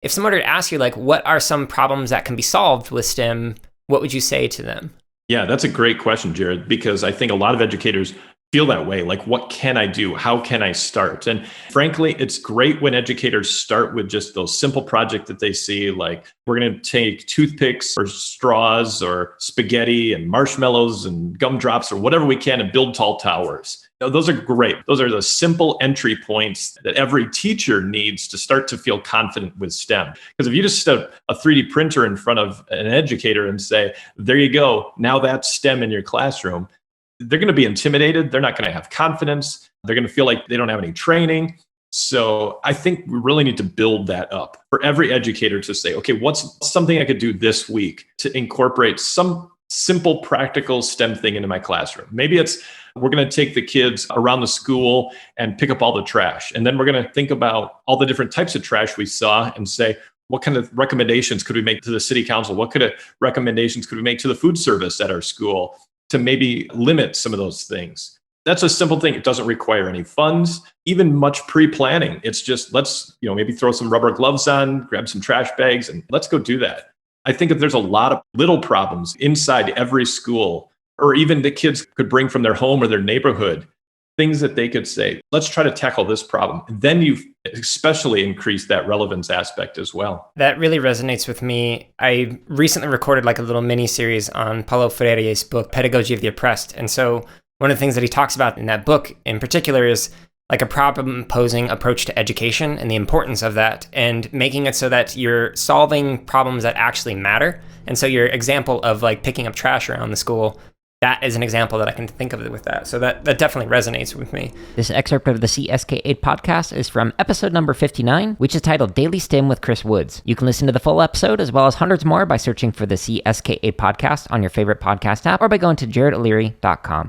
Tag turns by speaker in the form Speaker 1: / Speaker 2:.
Speaker 1: If someone were to ask you, like, what are some problems that can be solved with STEM, what would you say to them?
Speaker 2: Yeah, that's a great question, Jared, because I think a lot of educators feel that way. Like, what can I do? How can I start? And frankly, it's great when educators start with just those simple projects that they see, like we're going to take toothpicks or straws or spaghetti and marshmallows and gumdrops or whatever we can and build tall towers. Those are great. Those are the simple entry points that every teacher needs to start to feel confident with STEM. Because if you just set a 3D printer in front of an educator and say, there you go, now that's STEM in your classroom, they're going to be intimidated. They're not going to have confidence. They're going to feel like they don't have any training. So I think we really need to build that up for every educator to say, okay, what's something I could do this week to incorporate some simple, practical STEM thing into my classroom? Maybe it's we're going to take the kids around the school and pick up all the trash. And then we're going to think about all the different types of trash we saw and say, what kind of recommendations could we make to the city council? What kind of recommendations could we make to the food service at our school to maybe limit some of those things? That's a simple thing. It doesn't require any funds, even much pre-planning. It's just, let's, maybe throw some rubber gloves on, grab some trash bags, and let's go do that. I think that there's a lot of little problems inside every school, or even the kids could bring from their home or their neighborhood, things that they could say, let's try to tackle this problem. And then you've especially increased that relevance aspect as well.
Speaker 1: That really resonates with me. I recently recorded like a little mini series on Paulo Freire's book, Pedagogy of the Oppressed. And so one of the things that he talks about in that book in particular is like a problem-posing approach to education and the importance of that, and making it so that you're solving problems that actually matter. And so your example of like picking up trash around the school, that is an example that I can think of with that. So that definitely resonates with me.
Speaker 3: This excerpt of the CSK8 podcast is from episode number 59, which is titled Daily STEM with Chris Woods. You can listen to the full episode as well as hundreds more by searching for the CSK8 podcast on your favorite podcast app or by going to jaredaleary.com.